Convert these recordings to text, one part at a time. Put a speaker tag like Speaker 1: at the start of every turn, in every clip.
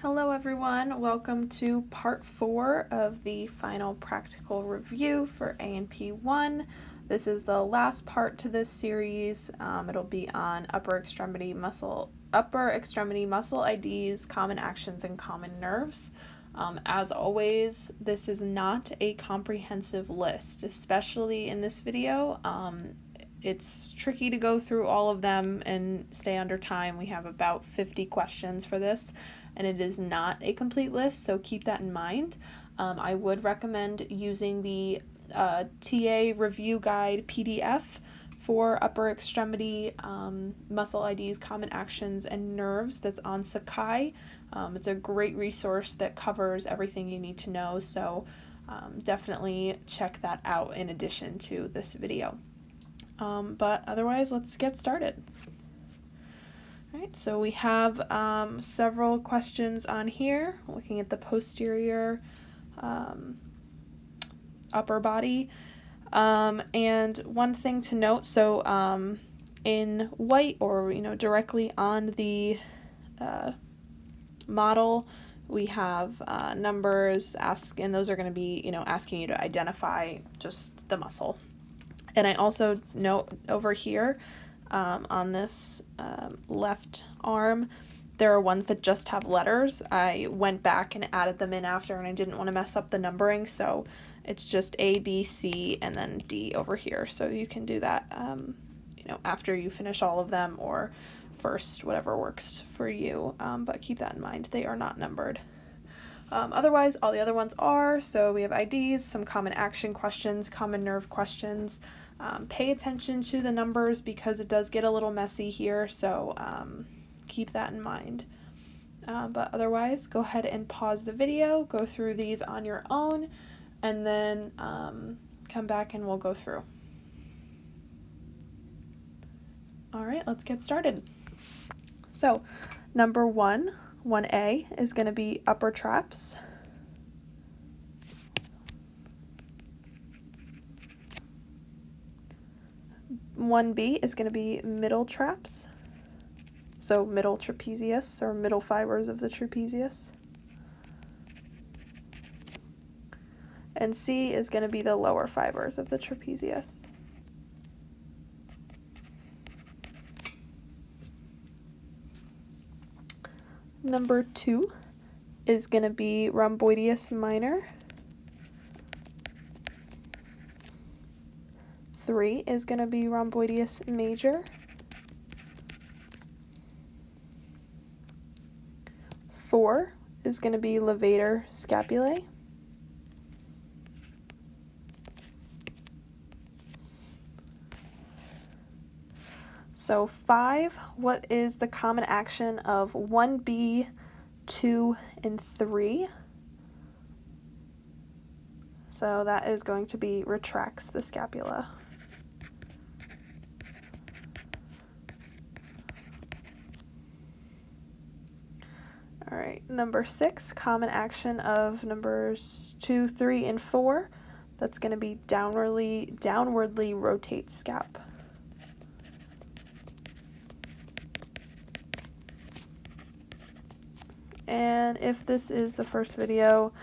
Speaker 1: Hello everyone, welcome to part 4 of the final practical review for ANP 1. This is the last part to this series. It'll be on upper extremity muscle IDs, common actions, and common nerves. As always, this is not a comprehensive list, especially in this video. It's tricky to go through all of them and stay under time. We have about 50 questions for this, and it is not a complete list, so keep that in mind. I would recommend using the TA review guide PDF for upper extremity muscle IDs, common actions, and nerves that's on Sakai. It's a great resource that covers everything you need to know, so definitely check that out in addition to this video. But otherwise, let's get started. All right, so we have several questions on here, looking at the posterior upper body. And one thing to note, so in white or directly on the model, we have numbers and those are going to be asking you to identify just the muscle. And I also note over here on this left arm, there are ones that just have letters. I went back and added them in after, and I didn't want to mess up the numbering, so it's just A, B, C, and then D over here. So you can do that after you finish all of them, or first, whatever works for you, but keep that in mind. They are not numbered. Otherwise, all the other ones are. So we have IDs, some common action questions, common nerve questions. Pay attention to the numbers because it does get a little messy here, so keep that in mind. But otherwise, go ahead and pause the video, go through these on your own, and then come back and we'll go through. All right, let's get started. So number 1A is going to be upper traps. One B is going to be middle traps, so middle trapezius or middle fibers of the trapezius. And C is going to be the lower fibers of the trapezius. Number 2 is going to be rhomboideus minor. 3 is going to be rhomboideus major. 4 is going to be levator scapulae. So 5, what is the common action of 1B, 2, and 3? So that is going to be retracts the scapula. All right, number 6, common action of numbers 2, 3, and 4. That's going to be downwardly rotate scap. And if this is the first video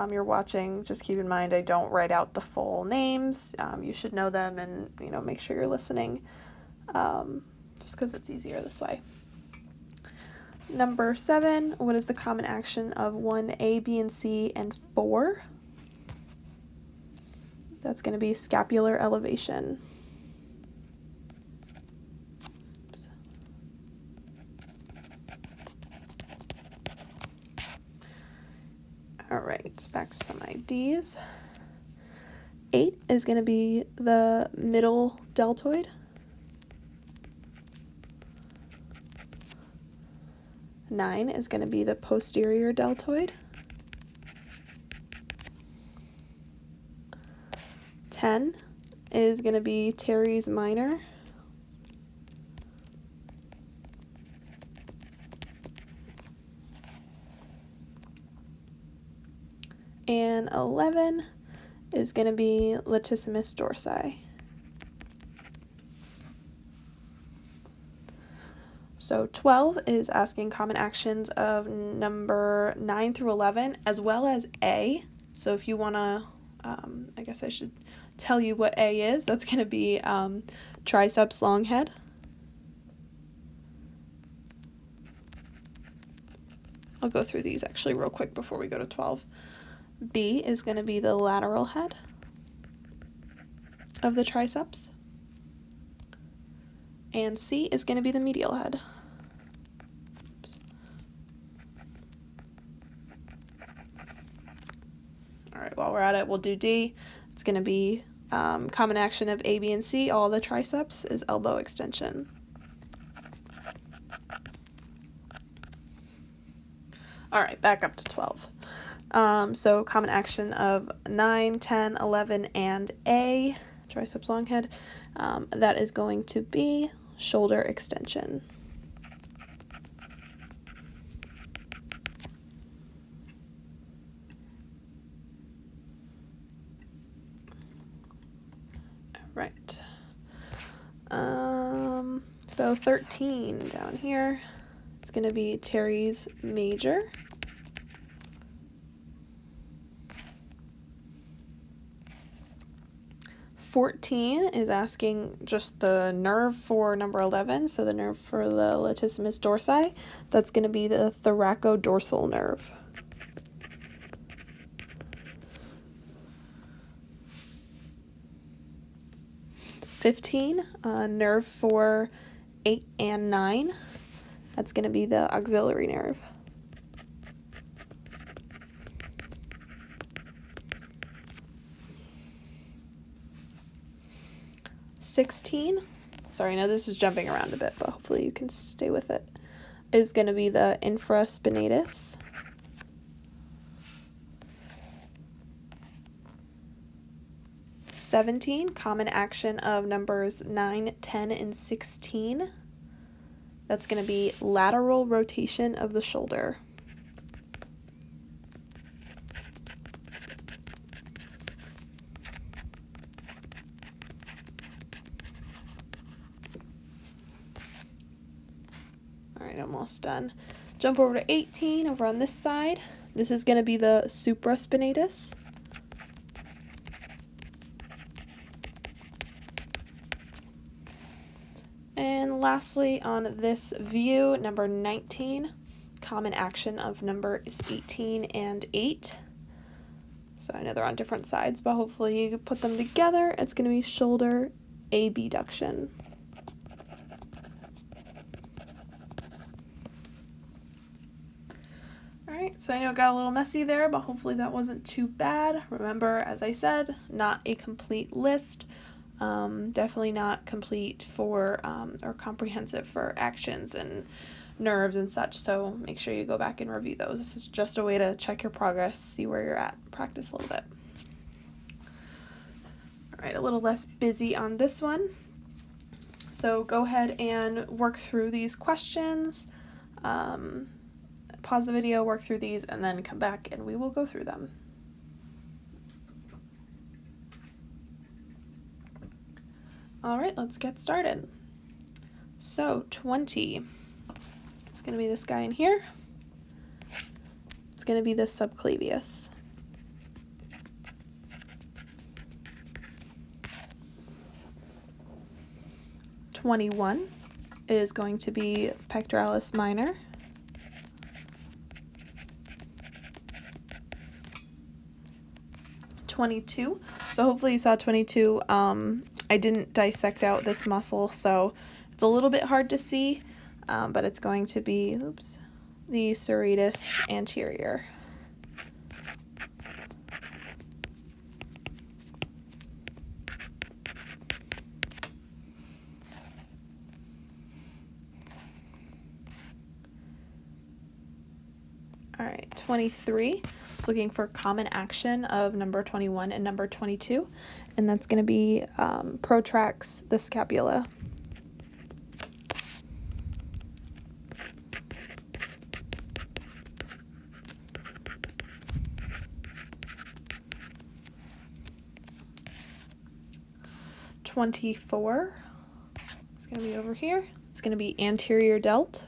Speaker 1: you're watching, just keep in mind I don't write out the full names. You should know them and make sure you're listening, just because it's easier this way. Number 7, what is the common action of 1A, B, and C, and 4? That's going to be scapular elevation. Oops. All right, back to some IDs. 8 is going to be the middle deltoid. 9 is going to be the posterior deltoid. 10 is going to be teres minor. And 11 is going to be latissimus dorsi. So 12 is asking common actions of number 9 through 11, as well as A. So if you want to, I guess I should tell you what A is. That's going to be triceps long head. I'll go through these actually real quick before we go to 12. B is going to be the lateral head of the triceps. And C is going to be the medial head. Oops. All right, while we're at it, we'll do D. It's going to be common action of A, B, and C, all the triceps, is elbow extension. All right, back up to 12. So common action of 9, 10, 11, and A, triceps long head, that is going to be shoulder extension. Right. So 13 down here, it's going to be teres major. $14 is asking just the nerve for number 11, so the nerve for the latissimus dorsi. That's going to be the thoracodorsal nerve. $15, nerve for 8 and 9. That's going to be the axillary nerve. $16, sorry, I know this is jumping around a bit, but hopefully you can stay with it, is going to be the infraspinatus. $17, common action of numbers 9, 10, and 16. That's going to be lateral rotation of the shoulder. All right, almost done. Jump over to 18 over on this side. This is going to be the supraspinatus. And lastly, on this view, number 19, common action of numbers 18 and 8. So I know they're on different sides, but hopefully you put them together. It's going to be shoulder abduction. Alright, so I know it got a little messy there, but hopefully that wasn't too bad. Remember, as I said, not a complete list. Definitely not complete for, or comprehensive for actions and nerves and such, so make sure you go back and review those. This is just a way to check your progress, see where you're at, practice a little bit. Alright, a little less busy on this one. So go ahead and work through these questions. Pause the video, work through these, and then come back and we will go through them. All right, let's get started. So 20, it's going to be this guy in here. It's going to be the subclavius. $21 is going to be pectoralis minor. $22, so hopefully you saw 22. I didn't dissect out this muscle, so it's a little bit hard to see, but it's going to be, the serratus anterior. All right, 23. Looking for common action of number 21 and number 22, and that's going to be protracts the scapula. $24, it's going to be over here. It's going to be anterior delt.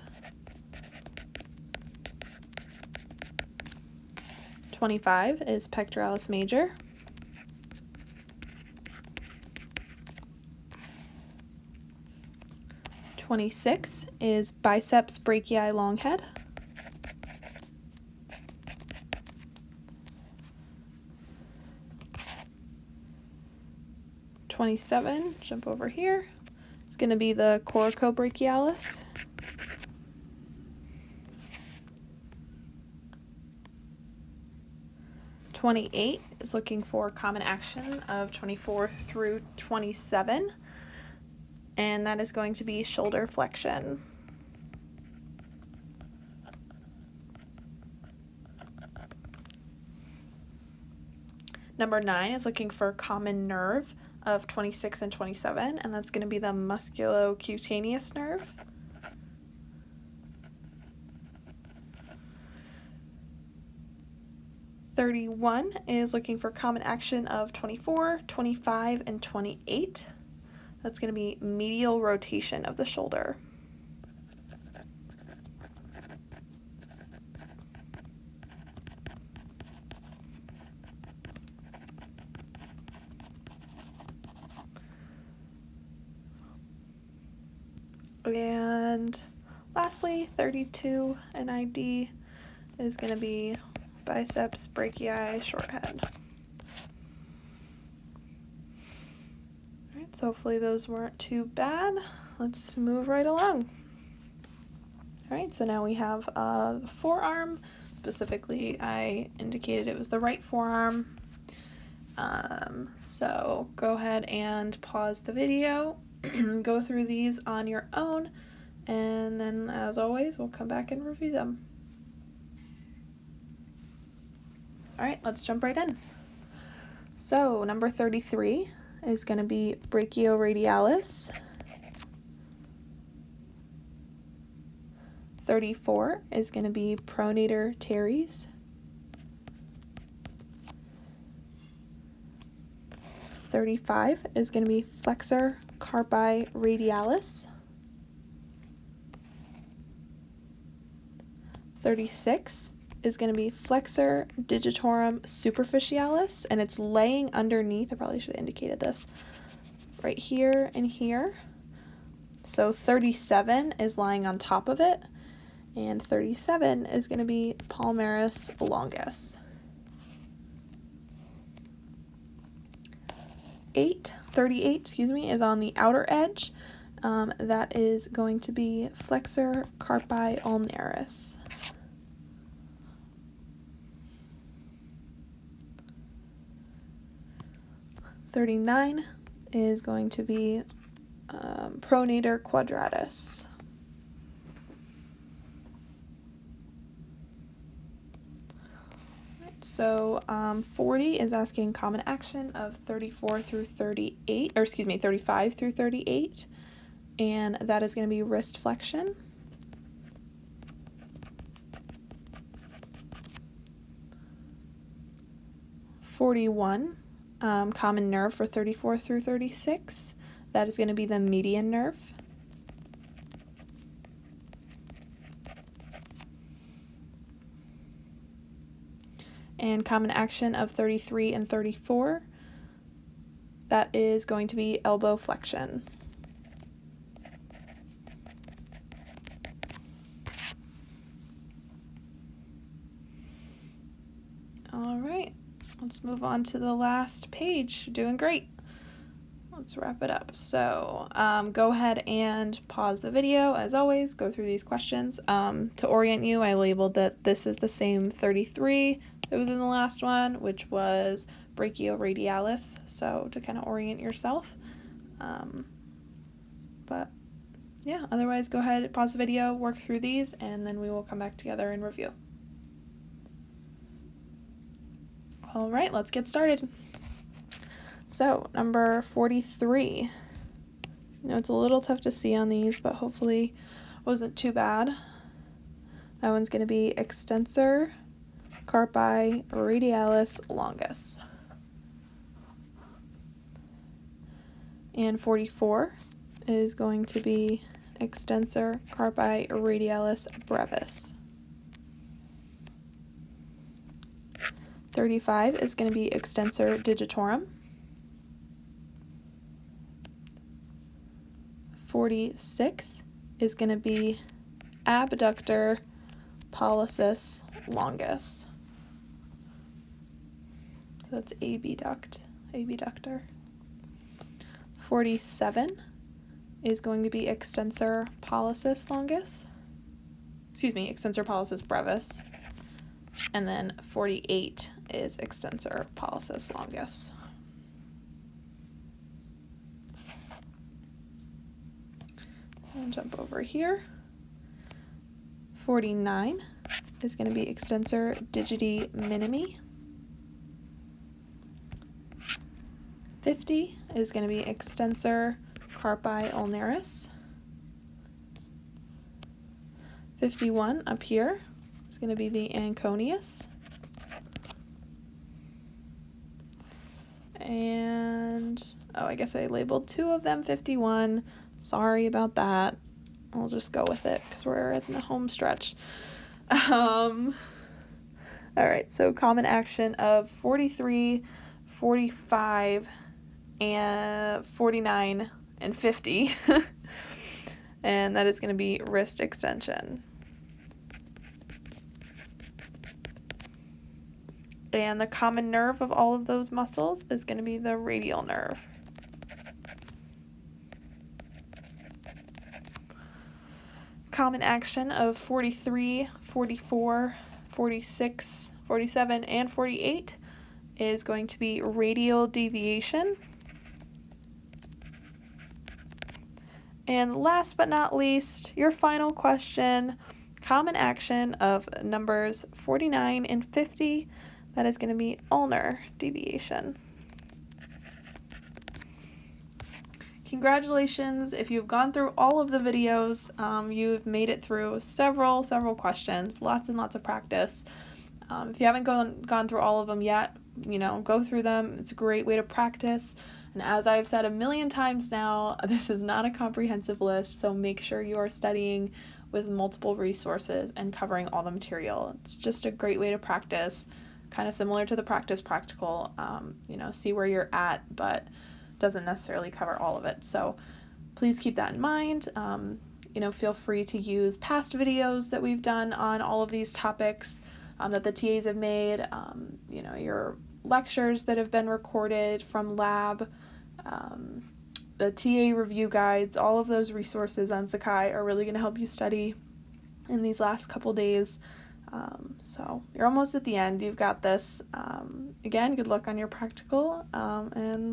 Speaker 1: 25 is pectoralis major. 26 is biceps brachii long head. 27, jump over here, it's going to be the coracobrachialis. 28 is looking for common action of 24 through 27, and that is going to be shoulder flexion. Number 9 is looking for common nerve of 26 and 27, and that's going to be the musculocutaneous nerve. 31 is looking for common action of 24, 25, and 28. That's going to be medial rotation of the shoulder. And lastly, 32 NID is going to be biceps brachii short head. Alright, so hopefully those weren't too bad. Let's move right along. Alright, so now we have the forearm. Specifically, I indicated it was the right forearm. So go ahead and pause the video, go through these on your own, and then as always, we'll come back and review them. Alright, let's jump right in. So number 33 is going to be brachioradialis. 34 is going to be pronator teres. 35 is going to be flexor carpi radialis. 36 is going to be flexor digitorum superficialis, and it's laying underneath. I probably should have indicated this right here and here. So 37 is lying on top of it, and 37 is going to be palmaris longus. 38 is on the outer edge. That is going to be flexor carpi ulnaris. 39 is going to be pronator quadratus. So 40 is asking common action of 34 through 38, or excuse me, 35 through 38, and that is going to be wrist flexion. 41, common nerve for 34 through 36, that is going to be the median nerve. And common action of 33 and 34, that is going to be elbow flexion. All right, let's move on to the last page. You're doing great. Let's wrap it up. So go ahead and pause the video. As always, go through these questions. To orient you, I labeled that this is the same 33 that was in the last one, which was brachioradialis, so to kind of orient yourself. But yeah, otherwise go ahead, pause the video, work through these, and then we will come back together and review. All right, let's get started. So number 43. Now it's a little tough to see on these, but hopefully wasn't too bad. That one's going to be extensor carpi radialis longus. And 44 is going to be extensor carpi radialis brevis. 35 is going to be extensor digitorum. 46 is going to be abductor pollicis longus. So that's abductor. 47 is going to be extensor pollicis longus. Extensor pollicis brevis. And then 48 is extensor pollicis longus. And jump over here. 49 is going to be extensor digiti minimi. 50 is going to be extensor carpi ulnaris. 51 up here is going to be the anconius. And, I guess I labeled two of them 51. Sorry about that. I'll just go with it because we're in the home stretch. All right, so common action of 43, 45, and 49, and 50. And that is going to be wrist extension. And the common nerve of all of those muscles is going to be the radial nerve. Common action of 43, 44, 46, 47, and 48 is going to be radial deviation. And last but not least, your final question, common action of numbers 49 and 50, that is going to be ulnar deviation. Congratulations, if you've gone through all of the videos, you've made it through several questions, lots and lots of practice. If you haven't gone through all of them yet, go through them. It's a great way to practice. And as I've said a million times now, this is not a comprehensive list, so make sure you are studying with multiple resources and covering all the material. It's just a great way to practice, kind of similar to the practice practical, see where you're at, but doesn't necessarily cover all of it. So please keep that in mind. Feel free to use past videos that we've done on all of these topics that the TAs have made, your lectures that have been recorded from lab, the TA review guides, all of those resources on Sakai are really going to help you study in these last couple days. So you're almost at the end. You've got this. Again, good luck on your practical, and